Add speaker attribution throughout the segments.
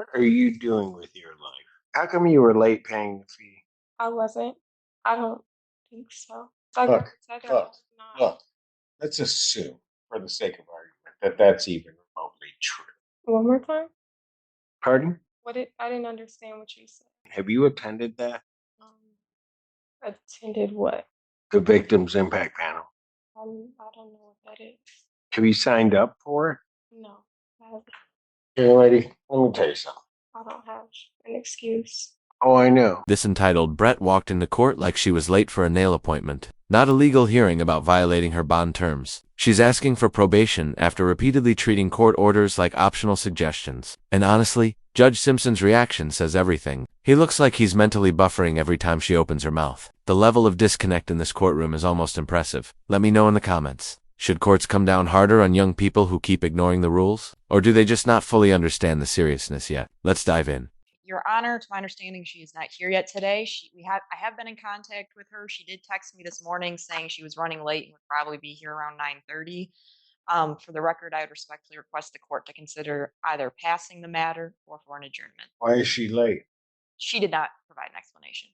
Speaker 1: What are you doing with your life? How come you were late paying the fee?
Speaker 2: I wasn't. I don't think so. Like I
Speaker 1: Look,
Speaker 2: said, I
Speaker 1: look,
Speaker 2: was not.
Speaker 1: look. Let's assume, for the sake of argument, that that's even remotely true.
Speaker 2: One more time.
Speaker 1: Pardon?
Speaker 2: What did I didn't understand what you said.
Speaker 1: Have you attended that?
Speaker 2: Um, attended what?
Speaker 1: The Victims Impact Panel.
Speaker 2: I don't know what that is.
Speaker 1: Have you signed up for it?
Speaker 2: No, I haven't.
Speaker 1: Hey, lady, let me tell you something.
Speaker 2: I don't have an excuse.
Speaker 1: Oh, I know.
Speaker 3: This entitled Brat walked into court like she was late for a nail appointment. Not a legal hearing about violating her bond terms. She's asking for probation after repeatedly treating court orders like optional suggestions. And honestly, Judge Simpson's reaction says everything. He looks like he's mentally buffering every time she opens her mouth. The level of disconnect in this courtroom is almost impressive. Let me know in the comments. Should courts come down harder on young people who keep ignoring the rules? Or do they just not fully understand the seriousness yet? Let's dive in.
Speaker 4: Your Honor, to my understanding, she is not here yet today. I have been in contact with her. She did text me this morning saying she was running late and would probably be here around 9:30. For the record, I would respectfully request the court to consider either passing the matter or for an adjournment.
Speaker 1: Why is she late?
Speaker 4: She did not provide an explanation,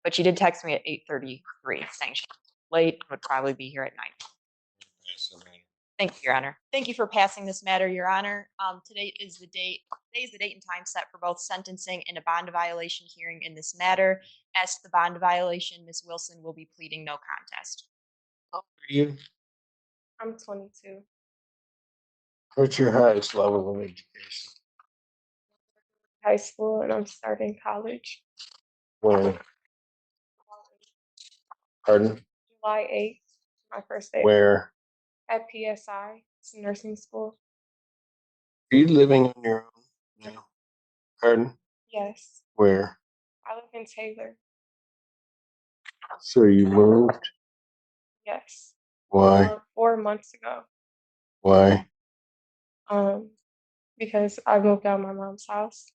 Speaker 4: but she did text me at 8:33 saying she was late and would probably be here at 9. Thank you, Your Honor. Thank you for passing this matter, Your Honor. Today is the date and time set for both sentencing and a bond violation hearing in this matter. As to the bond violation, Ms. Wilson will be pleading no contest.
Speaker 1: How old are you?
Speaker 2: I'm 22.
Speaker 1: What's your highest level of education?
Speaker 2: High school and I'm starting college.
Speaker 1: When? Pardon?
Speaker 2: July 8th, my first day
Speaker 1: Where?
Speaker 2: at PSI. It's a nursing school.
Speaker 1: Are you living on your own now? Pardon?
Speaker 2: Yes.
Speaker 1: Where?
Speaker 2: I live in Taylor.
Speaker 1: So you moved?
Speaker 2: Yes.
Speaker 1: Why?
Speaker 2: 4 months ago.
Speaker 1: Why?
Speaker 2: Because I moved out of my mom's house.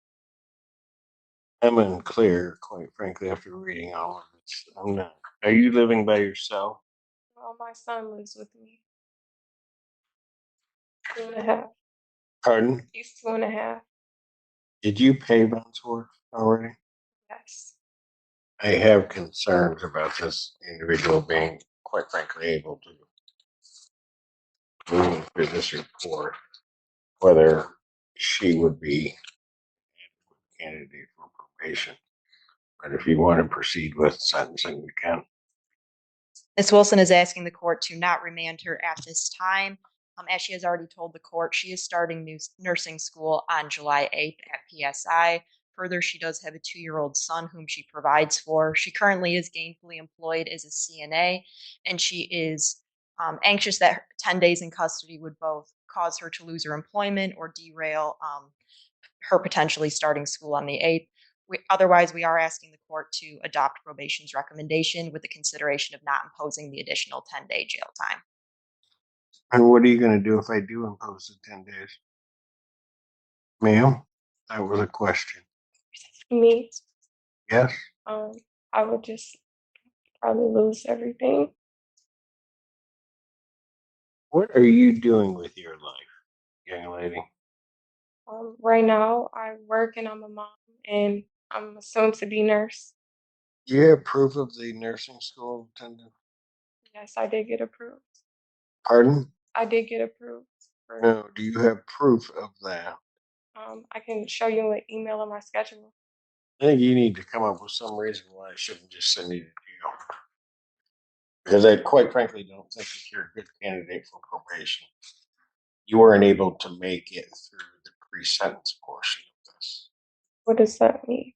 Speaker 1: I'm unclear, quite frankly, after reading all of this. I'm not. Are you living by yourself?
Speaker 2: Well, my son lives with me. 2.5.
Speaker 1: Pardon?
Speaker 2: He's 2.5.
Speaker 1: Did you pay rent for it already?
Speaker 2: Yes.
Speaker 1: I have concerns about this individual being, quite frankly, able to move through this report, whether she would be a candidate for probation. But if you want to proceed with sentencing, you can.
Speaker 4: Ms. Wilson is asking the court to not remand her at this time. As she has already told the court, she is starting nursing school on July 8th at PSI. Further, she does have a 2-year-old son whom she provides for. She currently is gainfully employed as a CNA, and she is anxious that 10 days in custody would both cause her to lose her employment or derail her potentially starting school on the 8th. Otherwise, we are asking the court to adopt probation's recommendation with the consideration of not imposing the additional 10-day jail time.
Speaker 1: And what are you going to do if I do impose the 10 days? Ma'am, that was a question.
Speaker 2: Me,
Speaker 1: Yes?
Speaker 2: I would just probably lose everything.
Speaker 1: What are you doing with your life, young lady?
Speaker 2: Right now, I work and I'm a mom, and I'm a soon-to-be nurse.
Speaker 1: Do you have proof of the nursing school attendance?
Speaker 2: Yes, I did get approved.
Speaker 1: Pardon?
Speaker 2: I did get approved.
Speaker 1: No, do you have proof of that?
Speaker 2: I can show you an email on my schedule.
Speaker 1: I think you need to come up with some reason why I shouldn't just send you to jail. Because I quite frankly don't think that you're a good candidate for probation. You weren't able to make it through the pre-sentence portion of this.
Speaker 2: What does that mean?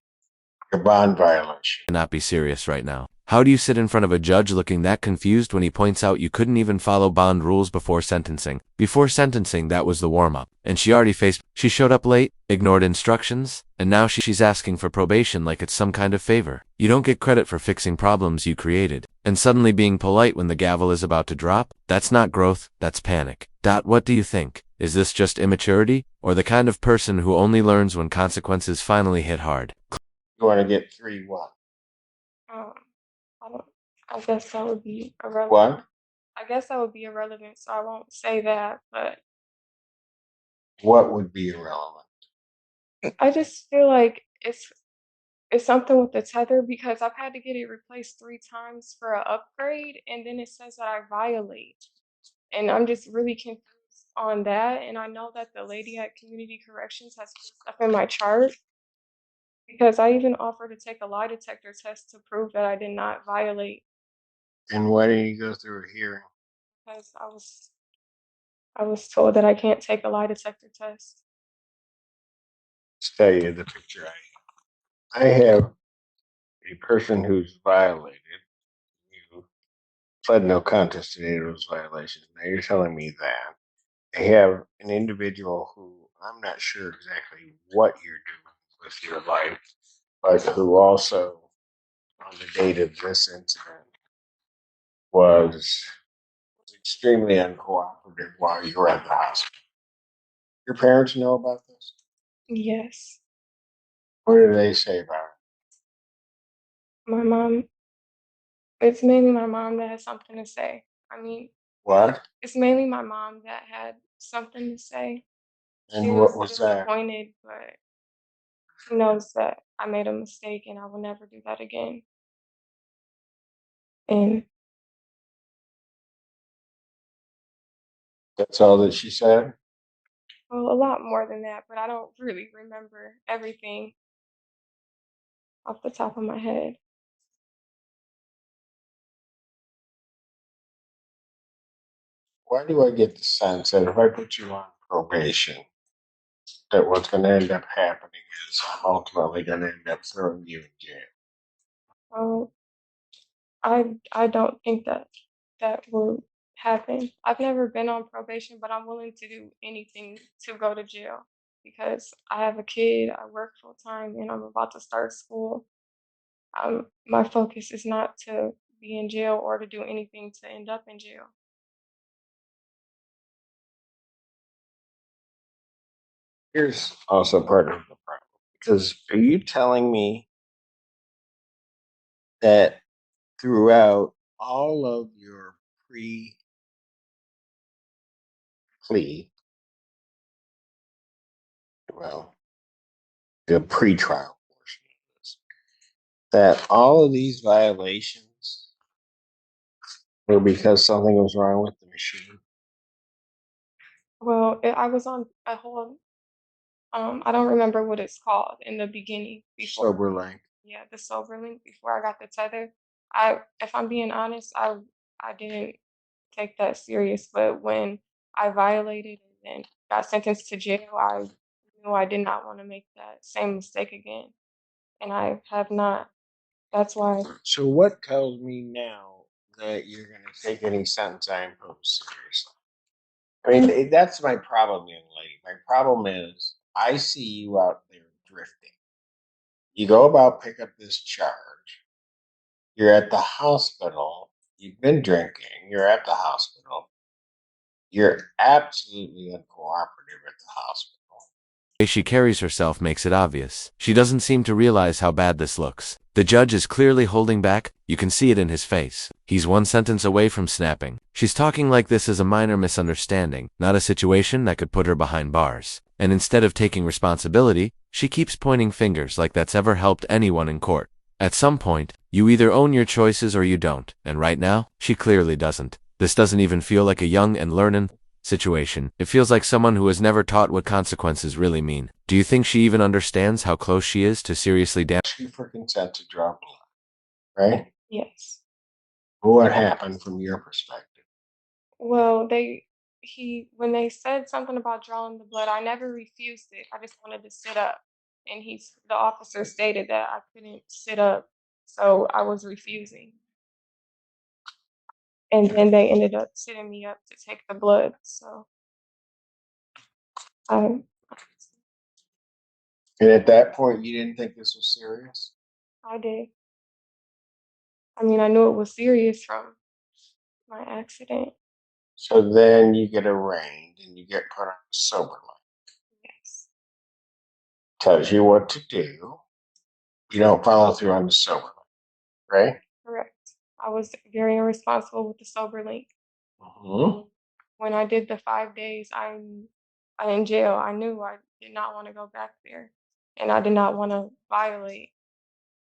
Speaker 1: Your bond violation.
Speaker 3: Cannot be serious right now. How do you sit in front of a judge looking that confused when he points out you couldn't even follow bond rules before sentencing? Before sentencing, that was the warm-up. And she showed up late, ignored instructions, and now she's asking for probation like it's some kind of favor. You don't get credit for fixing problems you created. And suddenly being polite when the gavel is about to drop? That's not growth, that's panic. What do you think? Is this just immaturity? Or the kind of person who only learns when consequences finally hit hard?
Speaker 1: You want to get 3 what?
Speaker 2: I don't. I guess that would be irrelevant.
Speaker 1: What?
Speaker 2: I guess that would be irrelevant, so I won't say that. But
Speaker 1: What would be irrelevant?
Speaker 2: I just feel like it's something with the tether because I've had to get it replaced 3 times for an upgrade, and then it says that I violate. And I'm just really confused on that. And I know that the lady at Community Corrections has put stuff in my chart because I even offered to take a lie detector test to prove that I did not violate
Speaker 1: And why didn't you go through a hearing?
Speaker 2: because I was told that I can't take a lie detector test.
Speaker 1: Let's tell you the picture I have a person who's violated. You pled no contest to any of those violations. Now you're telling me that. I have an individual who I'm not sure exactly what you're doing with your life, but who also, on the date of this incident, was extremely uncooperative while you were at the hospital. Your parents know about this?
Speaker 2: Yes.
Speaker 1: What do they say about it?
Speaker 2: My mom, it's mainly my mom that has something to say. I mean,
Speaker 1: What?
Speaker 2: it's mainly my mom that had something to say. She
Speaker 1: And what
Speaker 2: was
Speaker 1: was that?
Speaker 2: disappointed, but she knows that I made a mistake and I will never do that again. And
Speaker 1: That's all that she said?
Speaker 2: well, a lot more than that, but I don't really remember everything off the top of my head.
Speaker 1: Why do I get the sense that if I put you on probation, that what's going to end up happening is I'm ultimately going to end up throwing you in jail?
Speaker 2: Um, I don't think that that will happen. I've never been on probation, but I'm willing to do anything to go to jail because I have a kid, I work full time, and I'm about to start school. My focus is not to be in jail or to do anything to end up in jail.
Speaker 1: Here's also part of the problem. Because are you telling me that throughout all of your pre plea, well, the pre-trial portion of this, that all of these violations were because something was wrong with the machine?
Speaker 2: Well, I was on a whole I don't remember what it's called in the beginning before.
Speaker 1: Sober link.
Speaker 2: Yeah, the sober link before I got the tether. If I'm being honest, I didn't take that serious, but when I violated and got sentenced to jail, I knew I did not want to make that same mistake again, and I have not. That's why.
Speaker 1: So what tells me now that you're going to take any sentence I impose seriously? I mean, that's my problem, young lady. My problem is I see you out there drifting. You go about pick up this charge. You're at the hospital. You've been drinking. You're at the hospital. You're absolutely uncooperative at the hospital.
Speaker 3: The way she carries herself makes it obvious. She doesn't seem to realize how bad this looks. The judge is clearly holding back, you can see it in his face. He's one sentence away from snapping. She's talking like this is a minor misunderstanding, not a situation that could put her behind bars. And instead of taking responsibility, she keeps pointing fingers like that's ever helped anyone in court. At some point, you either own your choices or you don't, and right now, she clearly doesn't. This doesn't even feel like a young and learning situation. It feels like someone who has never taught what consequences really mean. Do you think she even understands how close she is to seriously
Speaker 1: Ask you for consent to draw blood, right?
Speaker 2: Yes.
Speaker 1: What happened from your perspective?
Speaker 2: Well, when they said something about drawing the blood, I never refused it. I just wanted to sit up, and the officer stated that I couldn't sit up, so I was refusing. And then they ended up sitting me up to take the blood. So I
Speaker 1: And at that point, you didn't think this was serious?
Speaker 2: I did. I mean, I knew it was serious from my accident.
Speaker 1: So then you get arraigned and you get put on a sober line.
Speaker 2: Yes,
Speaker 1: Tells you what to do. You don't follow through on the sober line, right?
Speaker 2: correct. I was very irresponsible with the sober link.
Speaker 1: Mm-hmm.
Speaker 2: When I did the 5 days, I'm in jail. I knew I did not want to go back there. and I did not want to violate.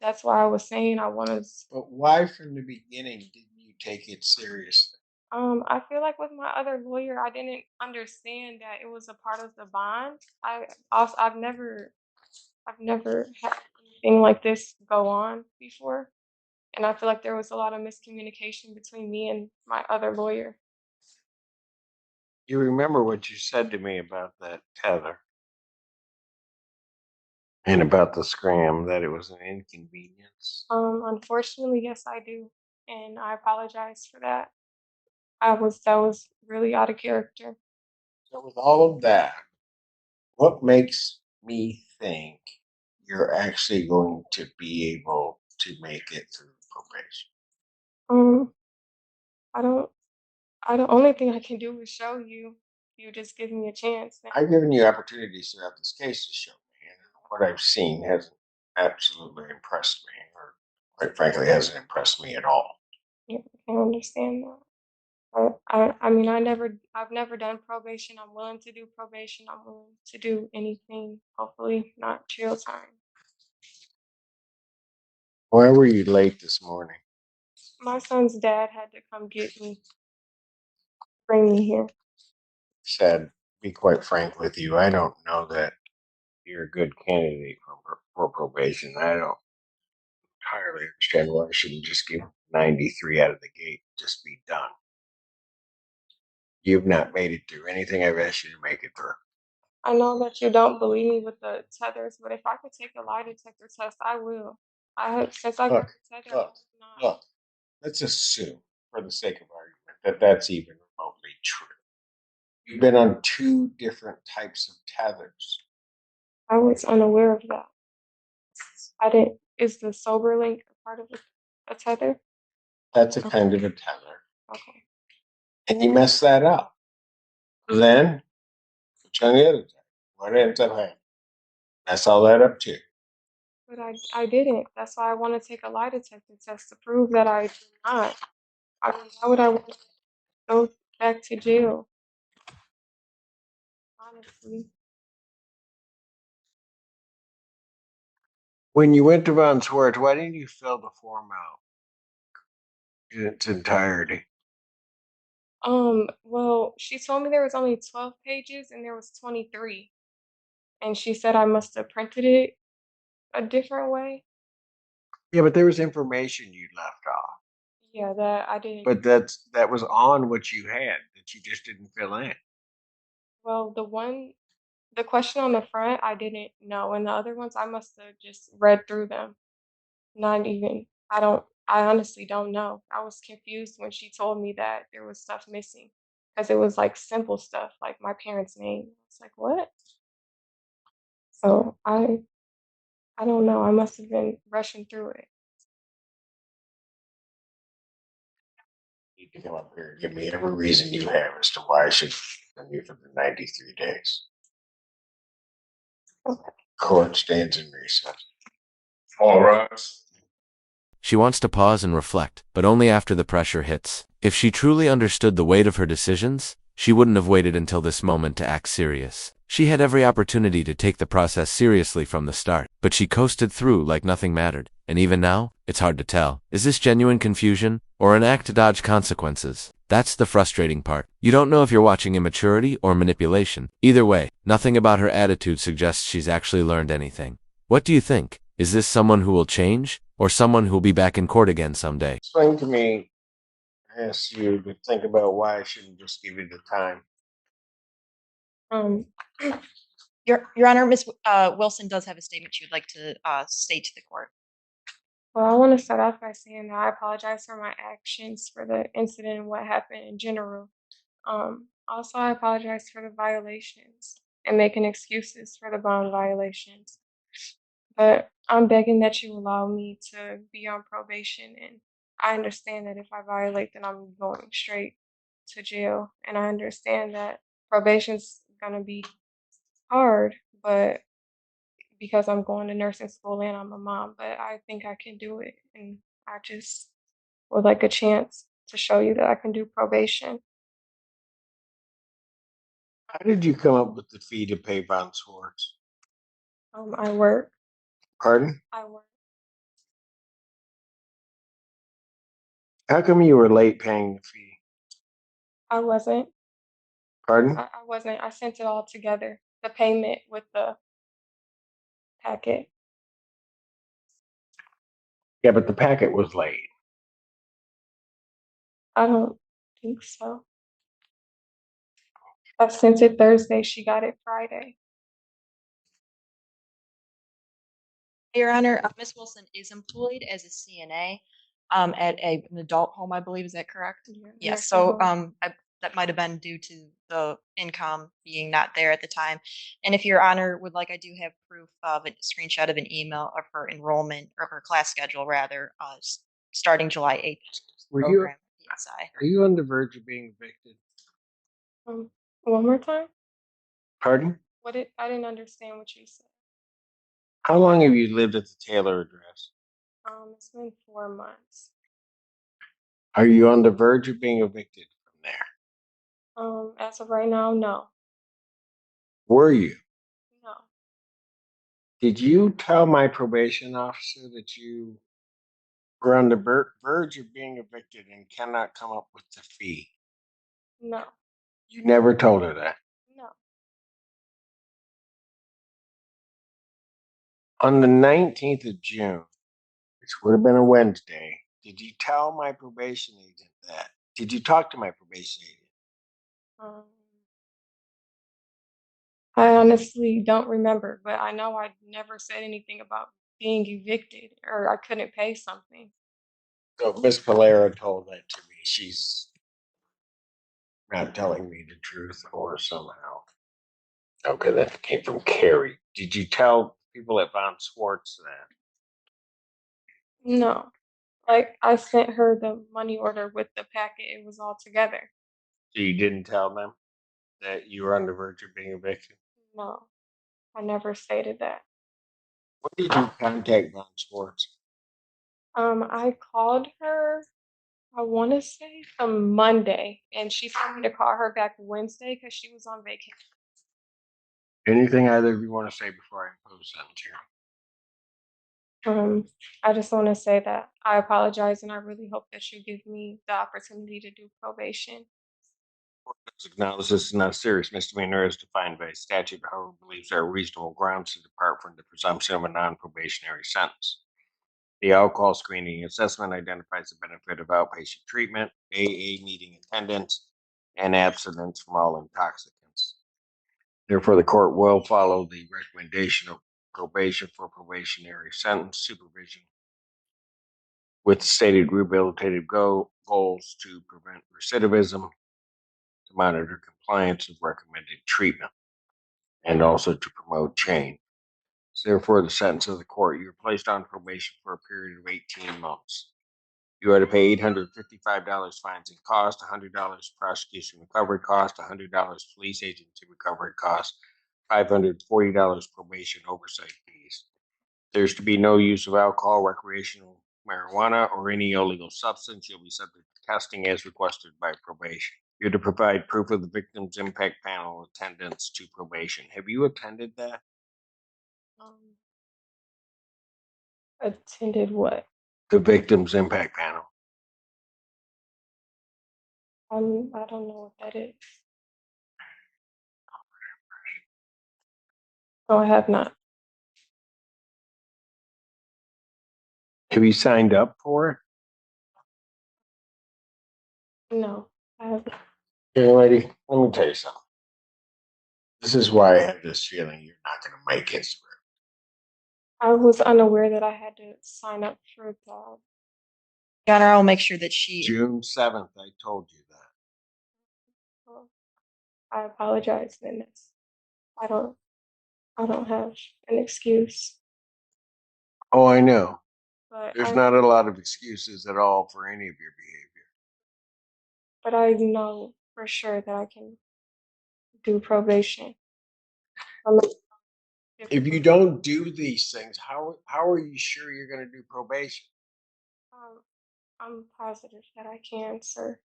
Speaker 2: That's why I was saying I want to.
Speaker 1: But why from the beginning didn't you take it seriously?
Speaker 2: I feel like with my other lawyer, I didn't understand that it was a part of the bond. I've never had anything like this go on before, and I feel like there was a lot of miscommunication between me and my other lawyer.
Speaker 1: You remember what you said to me about that tether and about the scram, that it was an inconvenience.
Speaker 2: Unfortunately, yes, I do, and I apologize for that. That was really out of character.
Speaker 1: So with all of that, what makes me think you're actually going to be able to make it through probation?
Speaker 2: Um, I don't. The only thing I can do is show you. You just give me a chance.
Speaker 1: I've given you opportunities throughout this case to show me, and what I've seen hasn't absolutely impressed me, or quite frankly, hasn't impressed me at all.
Speaker 2: Yeah, I can understand that. I've never done probation. I'm willing to do probation. I'm willing to do anything. Hopefully, not jail time.
Speaker 1: Why were you late this morning?
Speaker 2: My son's dad had to come get me, bring me here.
Speaker 1: Said, be quite frank with you, I don't know that you're a good candidate for probation. I don't entirely understand why I shouldn't just give 93 out of the gate, just be done. You've not made it through anything I've asked you to make it through.
Speaker 2: I know that you don't believe me with the tethers, but if I could take a lie detector test, I will. Since I got
Speaker 1: Look,
Speaker 2: the tether, I
Speaker 1: look,
Speaker 2: have not.
Speaker 1: look. Let's assume, for the sake of argument, that that's even remotely true. You've been on two different types of tethers.
Speaker 2: I was unaware of that. I didn't. Is the sober link a part of a tether?
Speaker 1: That's a kind of a tether.
Speaker 2: Okay.
Speaker 1: And you mess that up. Then, put you on the other tether. What ends up happening? Mess all that up too.
Speaker 2: But I didn't. That's why I want to take a lie detector test to prove that I did not. I mean, why would I want to go back to jail? Honestly.
Speaker 1: When you went to Von Swartz, why didn't you fill the form out in its entirety?
Speaker 2: Well, she told me there was only 12 pages and there was 23. And she said I must have printed it a different way.
Speaker 1: Yeah, but there was information you left off.
Speaker 2: Yeah, that I didn't.
Speaker 1: But that was on what you had that you just didn't fill in.
Speaker 2: Well, the question on the front, I didn't know. And the other ones, I must have just read through them. Not even, I honestly don't know. I was confused when she told me that there was stuff missing because it was like simple stuff, like my parents' name. It's like, what? So I don't know. I must have been rushing through it.
Speaker 1: You need to come up here and give me every reason you have as to why I should send you for the 93 days.
Speaker 2: Okay.
Speaker 1: Court stands in recess.
Speaker 5: All right.
Speaker 3: She wants to pause and reflect, but only after the pressure hits. If she truly understood the weight of her decisions, she wouldn't have waited until this moment to act serious. She had every opportunity to take the process seriously from the start, but she coasted through like nothing mattered. And even now, it's hard to tell. Is this genuine confusion, or an act to dodge consequences? That's the frustrating part. You don't know if you're watching immaturity or manipulation. Either way, nothing about her attitude suggests she's actually learned anything. What do you think? Is this someone who will change, or someone who'll be back in court again someday?
Speaker 1: Explain to me, I asked you to think about why I shouldn't just give you the time.
Speaker 2: Um,
Speaker 4: Your Honor, Ms. Wilson does have a statement she would like to state to the court.
Speaker 2: well, I want to start off by saying that I apologize for my actions for the incident and what happened in general. Also, I apologize for the violations and making excuses for the bond violations. But I'm begging that you allow me to be on probation. And I understand that if I violate, then I'm going straight to jail. And I understand that probation's going to be hard, but because I'm going to nursing school and I'm a mom, but I think I can do it. And I just would like a chance to show you that I can do probation.
Speaker 1: How did you come up with the fee to pay Von Swartz?
Speaker 2: I work.
Speaker 1: Pardon?
Speaker 2: I work.
Speaker 1: How come you were late paying the fee?
Speaker 2: I wasn't.
Speaker 1: Pardon?
Speaker 2: I wasn't. I sent it all together. The payment with the packet.
Speaker 1: Yeah, but the packet was late.
Speaker 2: I don't think so. I sent it Thursday. She got it Friday.
Speaker 4: Your Honor, Ms. Wilson is employed as a CNA at an adult home, I believe. Is that correct?
Speaker 2: Yeah,
Speaker 4: Yes.
Speaker 2: nursing
Speaker 4: So
Speaker 2: home.
Speaker 4: that might have been due to the income being not there at the time. And if Your Honor would like, I do have proof of a screenshot of an email of her enrollment or her class schedule, rather, starting July 8th.
Speaker 1: Were
Speaker 4: Program at PSI.
Speaker 1: Are you on the verge of being evicted?
Speaker 2: One more time.
Speaker 1: Pardon?
Speaker 2: I didn't understand what you said.
Speaker 1: How long have you lived at the Taylor address?
Speaker 2: It's been 4 months.
Speaker 1: Are you on the verge of being evicted from there?
Speaker 2: As of right now, no.
Speaker 1: Were you?
Speaker 2: No.
Speaker 1: Did you tell my probation officer that you were on the verge of being evicted and cannot come up with the fee?
Speaker 2: No.
Speaker 1: You never told her that.
Speaker 2: No.
Speaker 1: On the 19th of June, which would have been a Wednesday, did you tell my probation agent that? Did you talk to my probation agent?
Speaker 2: Um, I honestly don't remember, but I know I never said anything about being evicted or I couldn't pay something.
Speaker 1: So Miss Valera told that to me. She's not telling me the truth or somehow. Okay, that came from Carrie. Did you tell people at Von Swartz that?
Speaker 2: No. Like I sent her the money order with the packet. It was all together.
Speaker 1: So you didn't tell them that you were on the verge of being evicted?
Speaker 2: No. I never stated that.
Speaker 1: When did you contact Von Swartz?
Speaker 2: I called her, I want to say from Monday, and she told me to call her back Wednesday because she was on vacation.
Speaker 1: Anything either of you want to say before I impose sentence here?
Speaker 2: I just want to say that I apologize and I really hope that you give me the opportunity to do probation.
Speaker 1: Acknowledge this is not a serious misdemeanor as defined by statute, however, believes there are reasonable grounds to depart from the presumption of a non-probationary sentence. The alcohol screening assessment identifies the benefit of outpatient treatment, AA meeting attendance, and abstinence from all intoxicants. Therefore, the court will follow the recommendation of probation for probationary sentence supervision with stated rehabilitative goals to prevent recidivism, to monitor compliance with recommended treatment, and also to promote change. So therefore, the sentence of the court, you're placed on probation for a period of 18 months. You are to pay $855 fines and costs, $100 prosecution recovery cost, $100 police agency recovery cost, $540 probation oversight fees. There's to be no use of alcohol, recreational marijuana, or any illegal substance. You'll be subject to testing as requested by probation. You're to provide proof of the victim's impact panel attendance to probation. Have you attended that?
Speaker 2: Um, attended what?
Speaker 1: The victim's impact panel.
Speaker 2: I don't know what that is. No, I have not.
Speaker 1: Have you signed up for it?
Speaker 2: No, I have not.
Speaker 1: Hey, lady, let me tell you something. This is why I have this feeling you're not going to make it through.
Speaker 2: I was unaware that I had to sign up for the.
Speaker 4: Your Honor, I'll make sure that she.
Speaker 1: June 7th, I told you that.
Speaker 2: Well, I apologize, Dennis. I don't. I don't have an excuse,
Speaker 1: Oh, I know.
Speaker 2: but
Speaker 1: There's not a lot of excuses at all for any of your behavior.
Speaker 2: I know for sure that I can do probation. I'm a-
Speaker 1: If you don't do these things, how are you sure you're going to do probation?
Speaker 2: Um, I'm positive that I can, sir.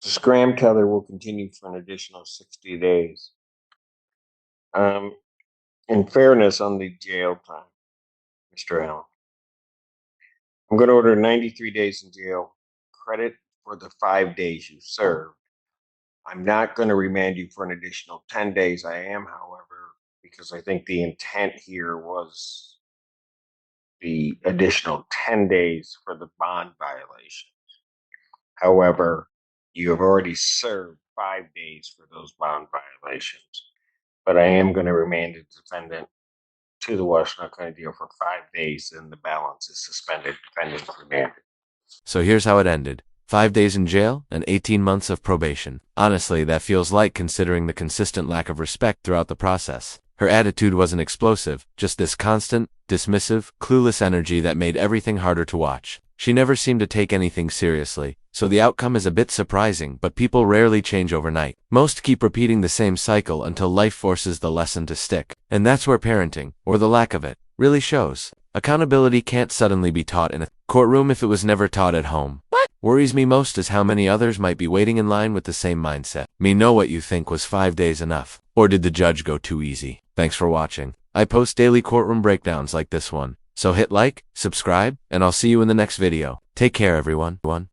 Speaker 1: The scram tether will continue for an additional 60 days. In fairness on the jail time, Mr. Allen, I'm going to order 93 days in jail, credit for the 5 days you served. I'm not going to remand you for an additional 10 days. I am, however, because I think the intent here was the additional 10 days for the bond violation. However, you have already served 5 days for those bond violations. But I am going to remand the defendant to the Washtenaw County Jail for 5 days, and the balance is suspended. Defendant remanded.
Speaker 3: So here's how it ended. 5 days in jail and 18 months of probation. Honestly, that feels light considering the consistent lack of respect throughout the process. Her attitude wasn't explosive, just this constant, dismissive, clueless energy that made everything harder to watch. She never seemed to take anything seriously, so the outcome is a bit surprising, but people rarely change overnight. Most keep repeating the same cycle until life forces the lesson to stick. And that's where parenting, or the lack of it, really shows. Accountability can't suddenly be taught in a courtroom if it was never taught at home. What worries me most is how many others might be waiting in line with the same mindset. Me know what you think. Was 5 days enough? Or did the judge go too easy? Thanks for watching. I post daily courtroom breakdowns like this one. So hit like, subscribe, and I'll see you in the next video. Take care, everyone.